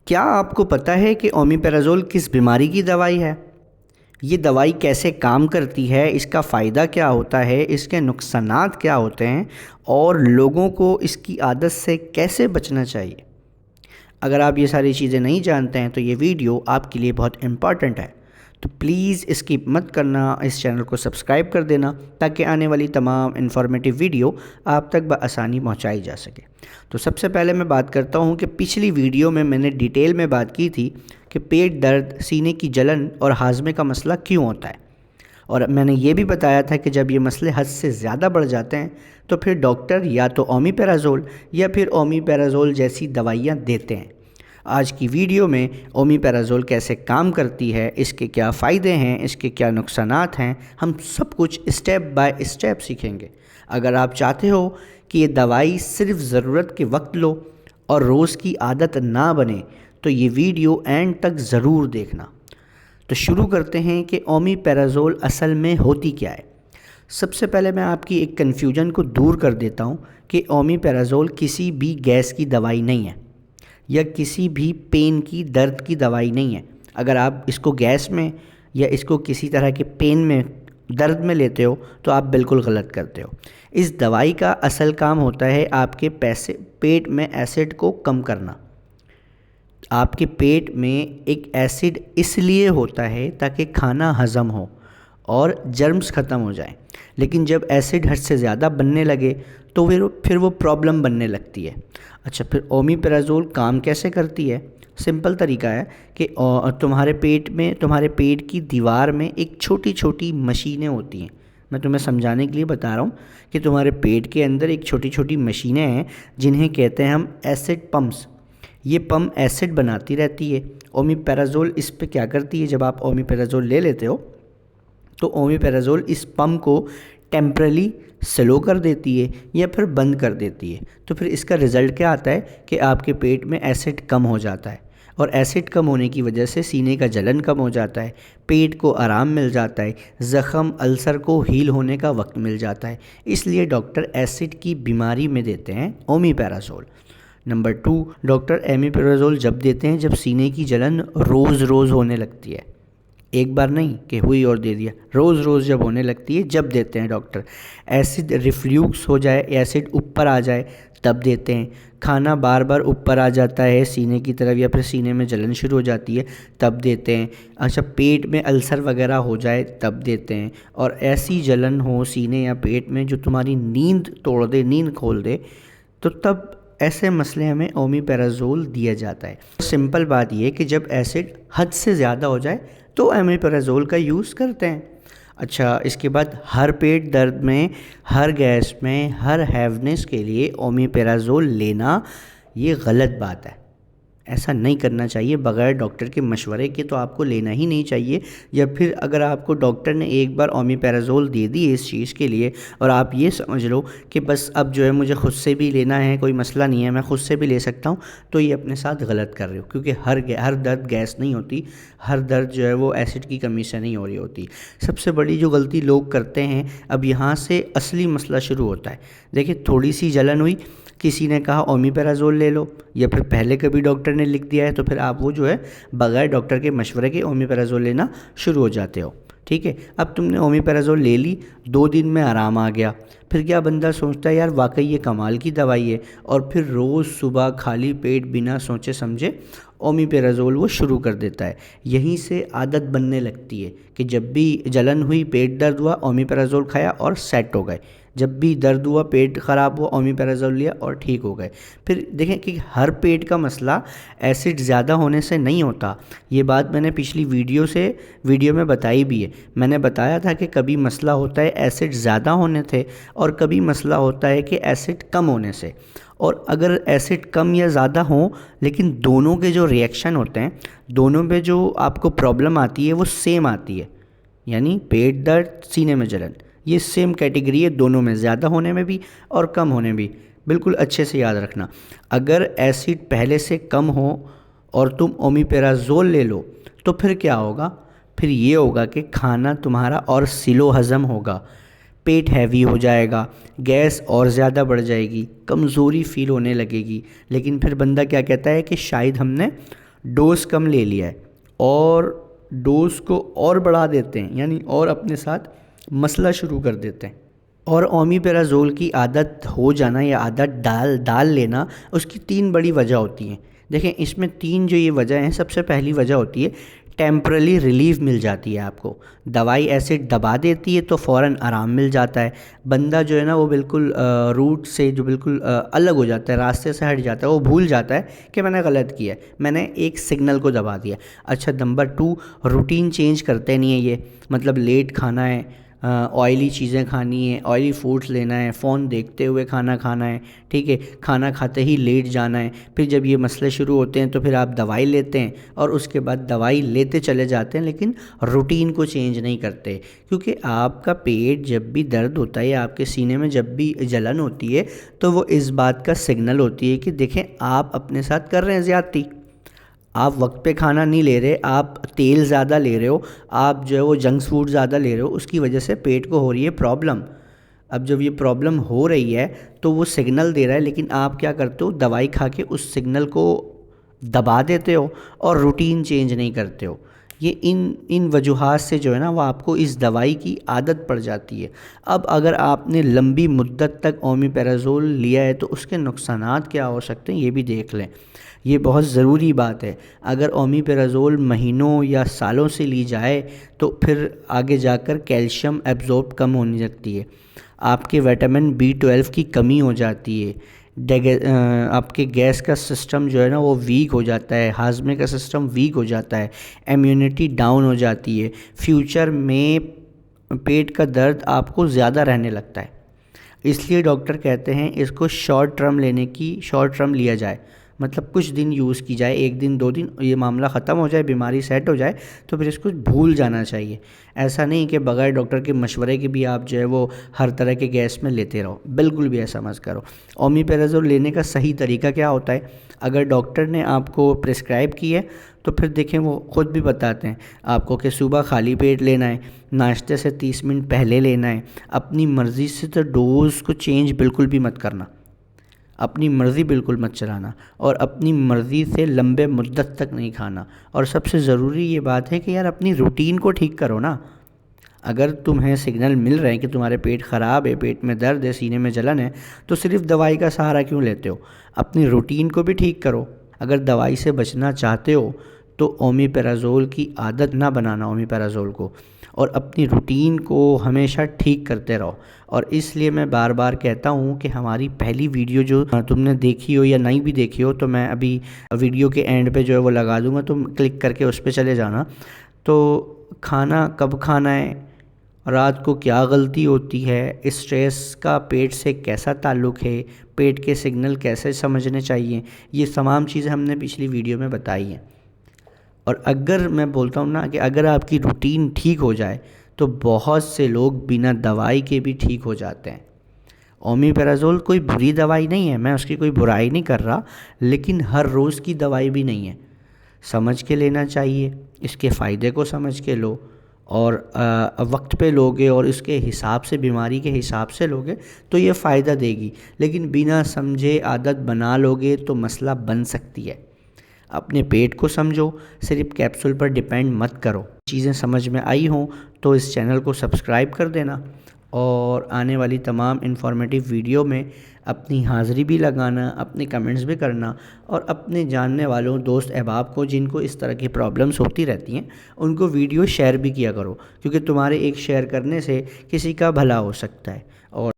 क्या आपको पता है कि ओमिपेराज़ोल किस बीमारी की दवाई है? ये दवाई कैसे काम करती है, इसका फ़ायदा क्या होता है, इसके नुकसानात क्या होते हैं और लोगों को इसकी आदत से कैसे बचना चाहिए? अगर आप ये सारी चीज़ें नहीं जानते हैं तो ये वीडियो आपके लिए बहुत इम्पॉर्टेंट है। तो प्लीज़ स्किप मत करना, इस चैनल को सब्सक्राइब कर देना ताकि आने वाली तमाम इन्फॉर्मेटिव वीडियो आप तक बआसानी पहुंचाई जा सके। तो सबसे पहले मैं बात करता हूं कि पिछली वीडियो में मैंने डिटेल में बात की थी कि पेट दर्द, सीने की जलन और हाजमे का मसला क्यों होता है। और मैंने ये भी बताया था कि जब ये मसले हद से ज़्यादा बढ़ जाते हैं तो फिर डॉक्टर या तो ओमिपेराज़ोल या फिर ओमिपेराज़ोल जैसी दवाइयाँ देते हैं। आज की वीडियो में ओमिपेराज़ोल कैसे काम करती है, इसके क्या फ़ायदे हैं, इसके क्या नुकसानात हैं, हम सब कुछ स्टेप बाय स्टेप सीखेंगे। अगर आप चाहते हो कि ये दवाई सिर्फ ज़रूरत के वक्त लो और रोज़ की आदत ना बने तो ये वीडियो एंड तक ज़रूर देखना। तो शुरू करते हैं कि ओमिपेराज़ोल असल में होती क्या है। सबसे पहले मैं आपकी एक कन्फ्यूजन को दूर कर देता हूँ कि ओमिपेराज़ोल किसी भी गैस की दवाई नहीं है या किसी भी पेन की, दर्द की दवाई नहीं है। अगर आप इसको गैस में या इसको किसी तरह के पेन में, दर्द में लेते हो तो आप बिल्कुल गलत करते हो। इस दवाई का असल काम होता है आपके पेट में एसिड को कम करना। आपके पेट में एक एसिड इसलिए होता है ताकि खाना हज़म हो और जर्म्स ख़त्म हो जाएं। लेकिन जब एसिड हद से ज़्यादा बनने लगे तो फिर वो प्रॉब्लम बनने लगती है। अच्छा, फिर ओमिपेराज़ोल काम कैसे करती है? सिंपल तरीका है कि तुम्हारे पेट में, तुम्हारे पेट की दीवार में एक छोटी छोटी मशीनें होती हैं। मैं तुम्हें समझाने के लिए बता रहा हूँ कि तुम्हारे पेट के अंदर एक छोटी छोटी मशीनें हैं जिन्हें कहते हैं हम एसिड पम्प्स। ये पम्प एसिड बनाती रहती है। ओमिपेराज़ोल इस पे क्या करती है, जब आप ओमिपेराज़ोल ले लेते हो तो ओमिपेराज़ोल इस पम्प को टेम्परली स्लो कर देती है या फिर बंद कर देती है। तो फिर इसका रिज़ल्ट क्या आता है कि आपके पेट में एसिड कम हो जाता है और एसिड कम होने की वजह से सीने का जलन कम हो जाता है, पेट को आराम मिल जाता है, ज़ख़म, अल्सर को हील होने का वक्त मिल जाता है। इसलिए डॉक्टर एसिड की बीमारी में देते हैं ओमिपेराज़ोल। नंबर 2, डॉक्टर ओमिपेराज़ोल जब देते हैं जब सीने की जलन रोज़ रोज़ होने लगती है। एक बार नहीं कि हुई और दे दिया, रोज़ रोज़ जब होने लगती है जब देते हैं डॉक्टर। एसिड रिफ्लूक्स हो जाए, एसिड ऊपर आ जाए तब देते हैं। खाना बार बार ऊपर आ जाता है सीने की तरफ या फिर सीने में जलन शुरू हो जाती है तब देते हैं। अच्छा, पेट में अल्सर वगैरह हो जाए तब देते हैं। और ऐसी जलन हो सीने या पेट में जो तुम्हारी नींद तोड़ दे, नींद खोल दे, तो तब ऐसे मसले हमें ओमिपेराज़ोल दिया जाता है। सिंपल बात यह कि जब एसिड हद से ज़्यादा हो जाए तो ओमिपेराज़ोल का यूज़ करते हैं। अच्छा, इसके बाद हर पेट दर्द में, हर गैस में, हर हैवनेस के लिए ओमिपेराज़ोल लेना ये गलत बात है। ऐसा नहीं करना चाहिए बग़ैर डॉक्टर के मशवरे के, तो आपको लेना ही नहीं चाहिए। या फिर अगर आपको डॉक्टर ने एक बार ओमिपेराज़ोल दे दी है इस चीज़ के लिए और आप ये समझ लो कि बस अब जो है मुझे ख़ुद से भी लेना है, कोई मसला नहीं है, मैं ख़ुद से भी ले सकता हूँ, तो ये अपने साथ गलत कर रहे हो। क्योंकि हर दर्द गैस नहीं होती, हर दर्द जो है वो एसिड की कमी से नहीं हो रही होती। सबसे बड़ी जो गलती लोग करते हैं, अब यहाँ से असली मसला शुरू होता है। देखिए, थोड़ी सी जलन हुई, किसी ने कहा ओमिपेराज़ोल ले लो, या फिर पहले कभी डॉक्टर ने लिख दिया है तो फिर आप वो जो है बगैर डॉक्टर के मशवरे के ओमिपेराज़ोल लेना शुरू हो जाते हो। ठीक है, अब तुमने ओमिपेराज़ोल ले ली, 2 दिन में आराम आ गया, फिर क्या बंदा सोचता है यार वाकई ये कमाल की दवाई है, और फिर रोज़ सुबह खाली पेट बिना सोचे समझे ओमिपेराज़ोल वो शुरू कर देता है। यहीं से आदत बनने लगती है कि जब भी जलन हुई, पेट दर्द हुआ, ओमिपेराज़ोल खाया और सेट हो गए। जब भी दर्द हुआ, पेट ख़राब हुआ, ओमिपेराज़ोल लिया और ठीक हो गए। फिर देखें कि हर पेट का मसला एसिड ज़्यादा होने से नहीं होता। ये बात मैंने पिछली वीडियो में बताई भी है। मैंने बताया था कि कभी मसला होता है एसिड ज़्यादा होने से और कभी मसला होता है कि एसिड कम होने से। और अगर एसिड कम या ज़्यादा हो, लेकिन दोनों के जो रिएक्शन होते हैं, दोनों में जो आपको प्रॉब्लम आती है वो सेम आती है, यानी पेट दर्द, सीने में जलन, ये सेम कैटेगरी है दोनों में, ज़्यादा होने में भी और कम होने में भी। बिल्कुल अच्छे से याद रखना, अगर एसिड पहले से कम हो और तुम ओमिपेराज़ोल ले लो तो फिर क्या होगा? फिर ये होगा कि खाना तुम्हारा और स्लो हज़म होगा, पेट हैवी हो जाएगा, गैस और ज़्यादा बढ़ जाएगी, कमज़ोरी फील होने लगेगी। लेकिन फिर बंदा क्या कहता है कि शायद हमने डोज कम ले लिया है और डोज को और बढ़ा देते हैं, यानी और अपने साथ मसला शुरू कर देते हैं। और ओमिपेराजोल की आदत हो जाना या आदत डाल लेना, उसकी 3 बड़ी वजह होती हैं। देखें, इसमें 3 जो ये वजह हैं, सबसे पहली वजह होती है टेम्परली रिलीफ मिल जाती है आपको। दवाई ऐसे दबा देती है तो फ़ौरन आराम मिल जाता है। बंदा जो है ना वो बिल्कुल रूट से जो बिल्कुल अलग हो जाता है, रास्ते से हट जाता है, वो भूल जाता है कि मैंने गलत किया है, मैंने एक सिग्नल को दबा दिया। अच्छा, नंबर 2, रूटीन चेंज करते नहीं है ये, मतलब लेट खाना है, ऑयली चीज़ें खानी है, ऑयली फूड्स लेना है, फ़ोन देखते हुए खाना खाना है, ठीक है, खाना खाते ही लेट जाना है। फिर जब ये मसले शुरू होते हैं तो फिर आप दवाई लेते हैं और उसके बाद दवाई लेते चले जाते हैं, लेकिन रूटीन को चेंज नहीं करते। क्योंकि आपका पेट जब भी दर्द होता है या आपके सीने में जब भी जलन होती है तो वो इस बात का सिग्नल होती है कि देखें आप अपने साथ कर रहे हैं ज़्यादती, आप वक्त पे खाना नहीं ले रहे, आप तेल ज़्यादा ले रहे हो, आप जो है वो जंक फूड ज़्यादा ले रहे हो, उसकी वजह से पेट को हो रही है प्रॉब्लम। अब जब ये प्रॉब्लम हो रही है तो वो सिग्नल दे रहा है, लेकिन आप क्या करते हो, दवाई खा के उस सिग्नल को दबा देते हो और रूटीन चेंज नहीं करते हो। ये इन वजूहात से जो है ना वो आपको इस दवाई की आदत पड़ जाती है। अब अगर आपने लंबी मुद्दत तक ओमिपेराजोल लिया है तो उसके नुकसानात क्या हो सकते हैं ये भी देख लें। ये बहुत ज़रूरी बात है। अगर ओमिपेराजोल महीनों या सालों से ली जाए तो फिर आगे जाकर कैल्शियम एब्जॉर्ब कम होने लगती है, आपके विटामिन B12 की कमी हो जाती है, आपके गैस का सिस्टम जो है ना वो वीक हो जाता है, हाजमे का सिस्टम वीक हो जाता है, इम्यूनिटी डाउन हो जाती है, फ्यूचर में पेट का दर्द आपको ज़्यादा रहने लगता है। इसलिए डॉक्टर कहते हैं इसको शॉर्ट टर्म लिया जाए, मतलब कुछ दिन यूज़ की जाए, 1 दिन 2 दिन, ये मामला ख़त्म हो जाए, बीमारी सेट हो जाए तो फिर इसको भूल जाना चाहिए। ऐसा नहीं कि बगैर डॉक्टर के मशवरे के भी आप जो है वो हर तरह के गैस में लेते रहो, बिल्कुल भी ऐसा मत करो। ओमिपेराजोल लेने का सही तरीका क्या होता है, अगर डॉक्टर ने आपको प्रिस्क्राइब की है तो फिर देखें वो ख़ुद भी बताते हैं आपको कि सुबह खाली पेट लेना है, नाश्ते से 30 मिनट पहले लेना है, अपनी मर्ज़ी से तो डोज़ को चेंज बिल्कुल भी मत करना, अपनी मर्ज़ी बिल्कुल मत चलाना, और अपनी मर्ज़ी से लंबे मुद्दत तक नहीं खाना। और सबसे ज़रूरी ये बात है कि यार अपनी रूटीन को ठीक करो ना। अगर तुम्हें सिग्नल मिल रहे हैं कि तुम्हारे पेट ख़राब है, पेट में दर्द है, सीने में जलन है, तो सिर्फ दवाई का सहारा क्यों लेते हो? अपनी रूटीन को भी ठीक करो। अगर दवाई से बचना चाहते हो तो ओमिपेराजोल की आदत ना बनाना ओमिपेराजोल को, और अपनी रूटीन को हमेशा ठीक करते रहो। और इसलिए मैं बार बार कहता हूँ कि हमारी पहली वीडियो जो तुमने देखी हो या नहीं भी देखी हो तो मैं अभी वीडियो के एंड पे जो है वो लगा दूँगा, तुम क्लिक करके उस पर चले जाना। तो खाना कब खाना है, रात को क्या गलती होती है, स्ट्रेस का पेट से कैसा ताल्लुक़ है, पेट के सिग्नल कैसे समझने चाहिए, ये तमाम चीज़ें हमने पिछली वीडियो में बताई हैं। और अगर मैं बोलता हूँ ना कि अगर आपकी रूटीन ठीक हो जाए तो बहुत से लोग बिना दवाई के भी ठीक हो जाते हैं। ओमिपेराजोल कोई बुरी दवाई नहीं है, मैं उसकी कोई बुराई नहीं कर रहा, लेकिन हर रोज़ की दवाई भी नहीं है, समझ के लेना चाहिए, इसके फ़ायदे को समझ के लो, और वक्त पे लोगे और इसके हिसाब से, बीमारी के हिसाब से लोगे तो ये फ़ायदा देगी। लेकिन बिना समझे आदत बना लोगे तो मसला बन सकती है। अपने पेट को समझो, सिर्फ कैप्सूल पर डिपेंड मत करो। चीज़ें समझ में आई हों तो इस चैनल को सब्सक्राइब कर देना, और आने वाली तमाम इन्फॉर्मेटिव वीडियो में अपनी हाज़िरी भी लगाना, अपने कमेंट्स भी करना, और अपने जानने वालों, दोस्त अहबाब को जिनको इस तरह की प्रॉब्लम्स होती रहती हैं उनको वीडियो शेयर भी किया करो, क्योंकि तुम्हारे एक शेयर करने से किसी का भला हो सकता है। और